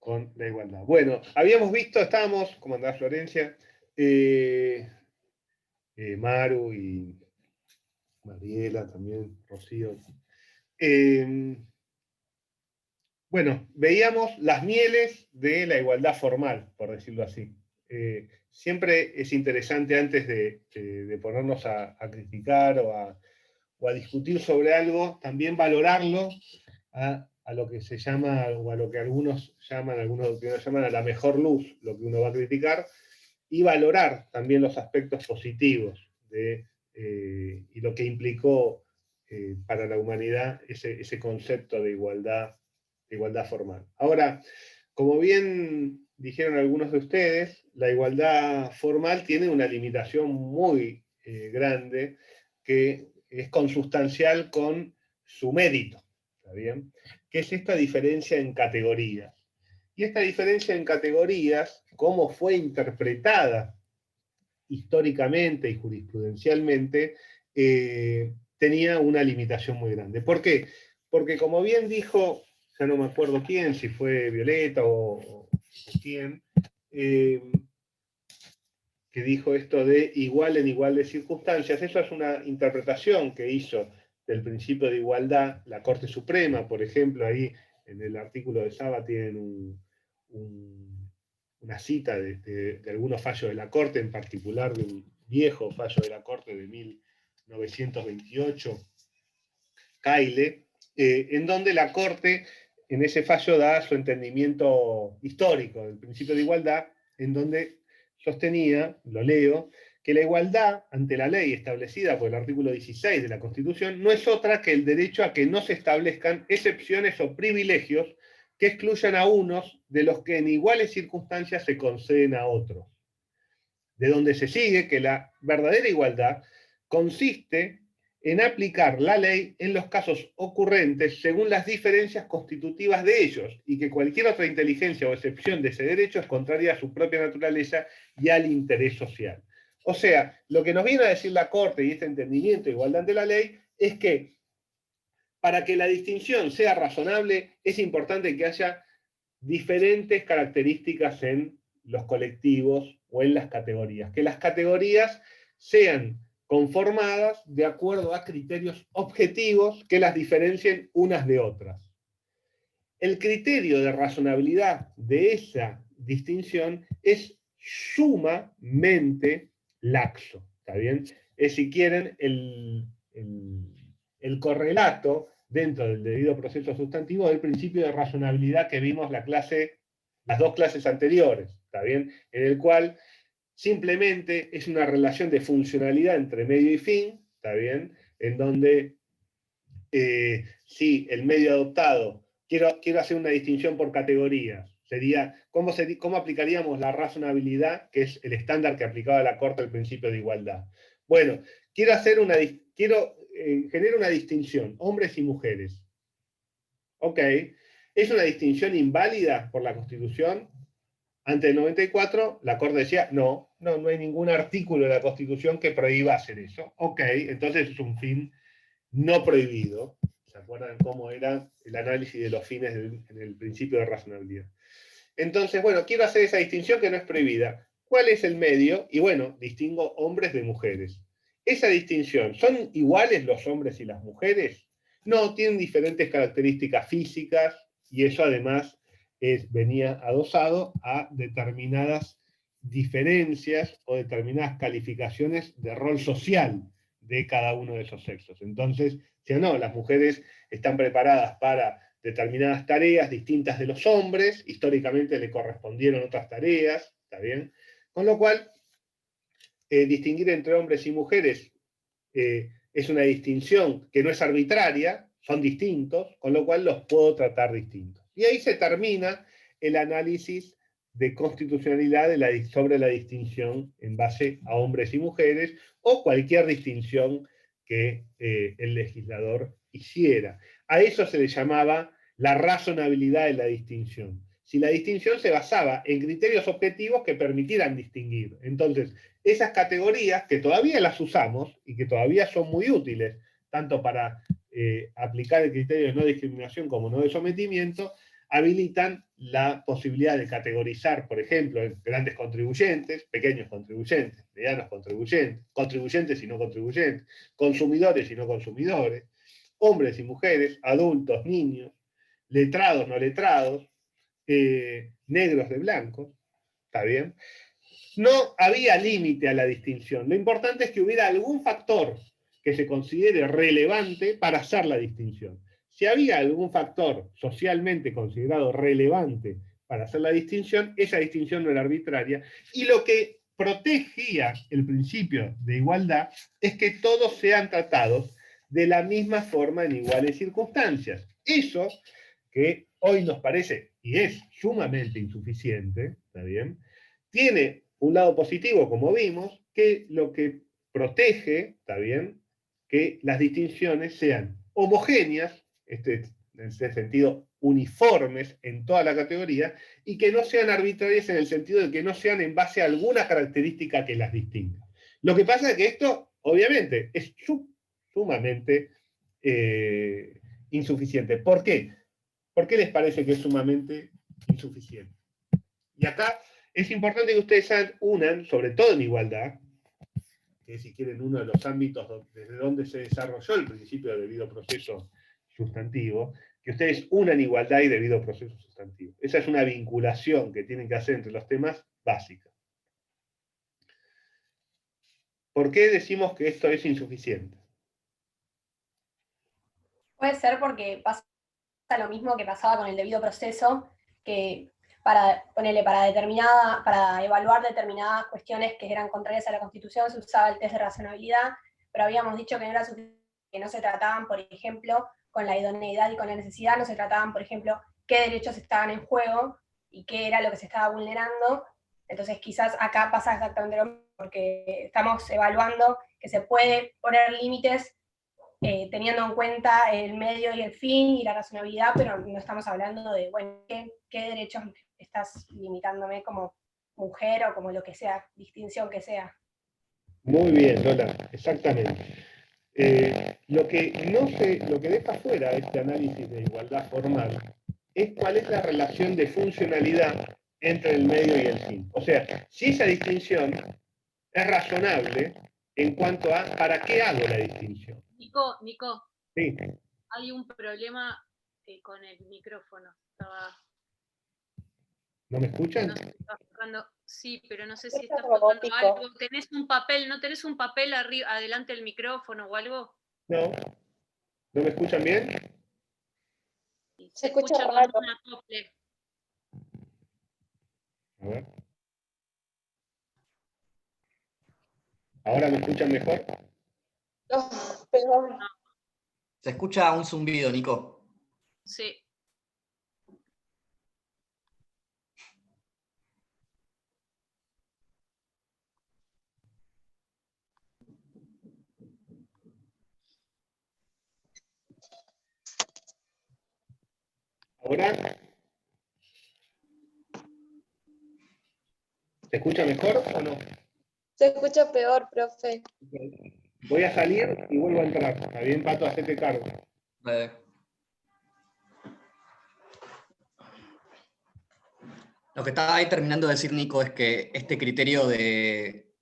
con la igualdad. Bueno, habíamos visto, estábamos, como andaba Florencia, Maru y Mariela también, Rocío. Bueno, veíamos las mieles de la igualdad formal, por decirlo así. Siempre es interesante antes de ponernos a criticar o a discutir sobre algo, también valorarlo a lo que se llama, o a lo que algunos doctrineros llaman a la mejor luz, lo que uno va a criticar, y valorar también los aspectos positivos y lo que implicó para la humanidad ese concepto de igualdad formal. Ahora, como bien dijeron algunos de ustedes, la igualdad formal tiene una limitación muy grande que es consustancial con su mérito, ¿está bien? Que es esta diferencia en categorías. Y esta diferencia en categorías, cómo fue interpretada históricamente y jurisprudencialmente, tenía una limitación muy grande. ¿Por qué? Porque como bien dijo, ya no me acuerdo quién, si fue Violeta o quién, que dijo esto de igual en igual de circunstancias, eso es una interpretación que hizo del principio de igualdad la Corte Suprema, por ejemplo, ahí en el artículo de Saba tienen una cita de algunos fallos de la Corte, en particular de un viejo fallo de la Corte de 1928, Caile, en donde la Corte en ese fallo da su entendimiento histórico del principio de igualdad, en donde sostenía, lo leo, que la igualdad ante la ley establecida por el artículo 16 de la Constitución no es otra que el derecho a que no se establezcan excepciones o privilegios que excluyan a unos de los que en iguales circunstancias se conceden a otros. De donde se sigue que la verdadera igualdad consiste en aplicar la ley en los casos ocurrentes según las diferencias constitutivas de ellos, y que cualquier otra inteligencia o excepción de ese derecho es contraria a su propia naturaleza y al interés social. O sea, lo que nos viene a decir la Corte y este entendimiento de igualdad ante la ley es que para que la distinción sea razonable es importante que haya diferentes características en los colectivos o en las categorías. Que las categorías sean conformadas de acuerdo a criterios objetivos que las diferencien unas de otras. El criterio de razonabilidad de esa distinción es sumamente laxo, ¿está bien? Es, si quieren, el correlato dentro del debido proceso sustantivo del principio de razonabilidad que vimos las dos clases anteriores, ¿está bien? En el cual simplemente es una relación de funcionalidad entre medio y fin, ¿está bien? En donde si el medio adoptado, quiero hacer una distinción por categorías, sería, ¿cómo aplicaríamos la razonabilidad, que es el estándar que aplicaba la Corte al principio de igualdad? Bueno, genero una distinción, hombres y mujeres. Ok, ¿es una distinción inválida por la Constitución? Ante el 94, la Corte decía, no hay ningún artículo de la Constitución que prohíba hacer eso. Ok, entonces es un fin no prohibido. ¿Se acuerdan cómo era el análisis de los fines en el principio de razonabilidad? Entonces, bueno, quiero hacer esa distinción que no es prohibida. ¿Cuál es el medio? Y bueno, distingo hombres de mujeres. Esa distinción, ¿son iguales los hombres y las mujeres? No, tienen diferentes características físicas y eso además venía adosado a determinadas diferencias o determinadas calificaciones de rol social de cada uno de esos sexos. Entonces, si no, las mujeres están preparadas para determinadas tareas distintas de los hombres, históricamente le correspondieron otras tareas, ¿está bien? Con lo cual, distinguir entre hombres y mujeres es una distinción que no es arbitraria, son distintos, con lo cual los puedo tratar distintos. Y ahí se termina el análisis de constitucionalidad sobre la distinción en base a hombres y mujeres, o cualquier distinción que el legislador hiciera. A eso se le llamaba la razonabilidad de la distinción. Si la distinción se basaba en criterios objetivos que permitieran distinguir. Entonces, esas categorías que todavía las usamos y que todavía son muy útiles, tanto para aplicar el criterio de no discriminación como no de sometimiento, habilitan la posibilidad de categorizar, por ejemplo, grandes contribuyentes, pequeños contribuyentes, medianos contribuyentes, contribuyentes y no contribuyentes, consumidores y no consumidores, hombres y mujeres, adultos, niños, letrados, no letrados, negros de blancos, ¿está bien? No había límite a la distinción. Lo importante es que hubiera algún factor que se considere relevante para hacer la distinción. Si había algún factor socialmente considerado relevante para hacer la distinción, esa distinción no era arbitraria. Y lo que protegía el principio de igualdad es que todos sean tratados de la misma forma en iguales circunstancias. Eso, que hoy nos parece, y es sumamente insuficiente, ¿está bien?, tiene un lado positivo, como vimos, que lo que protege, ¿está bien?, que las distinciones sean homogéneas, en este sentido, uniformes en toda la categoría, y que no sean arbitrarias en el sentido de que no sean en base a alguna característica que las distinga. Lo que pasa es que esto, obviamente, es sumamente insuficiente. ¿Por qué? ¿Por qué les parece que es sumamente insuficiente? Y acá es importante que ustedes unan, sobre todo en igualdad, que es, si quieren, uno de los ámbitos desde donde se desarrolló el principio de debido proceso sustantivo, que ustedes unan igualdad y debido proceso sustantivo. Esa es una vinculación que tienen que hacer entre los temas básica. ¿Por qué decimos que esto es insuficiente? Puede ser porque pasa lo mismo que pasaba con el debido proceso, que para evaluar determinadas cuestiones que eran contrarias a la Constitución se usaba el test de razonabilidad, pero habíamos dicho que no era suficiente, que no se trataban, por ejemplo, con la idoneidad y con la necesidad, no se trataban, por ejemplo, qué derechos estaban en juego y qué era lo que se estaba vulnerando. Entonces quizás acá pasa exactamente lo mismo, porque estamos evaluando que se puede poner límites teniendo en cuenta el medio y el fin y la razonabilidad, pero no estamos hablando de, bueno, ¿qué derechos estás limitándome como mujer o como lo que sea, distinción que sea? Muy bien, Lola, exactamente. Lo que deja fuera este análisis de igualdad formal es cuál es la relación de funcionalidad entre el medio y el fin. O sea, si esa distinción es razonable en cuanto a ¿para qué hago la distinción? Nico, Sí. hay un problema con el micrófono. ¿No me escuchan? No sé, sí, pero no sé si está pasando algo. ¿Tenés un papel? ¿No tenés un papel arriba, adelante del micrófono o algo? No. ¿No me escuchan bien? Se escucha con un acople. A ver. ¿Ahora me escuchan mejor? No, peor. Se escucha un zumbido, Nico. Sí. ¿Ahora? ¿Se escucha mejor o no? Se escucha peor, profe. Voy a salir y vuelvo a entrar. ¿Está bien, Pato? Hacete cargo. Lo que estaba ahí terminando de decir Nico es que este criterio de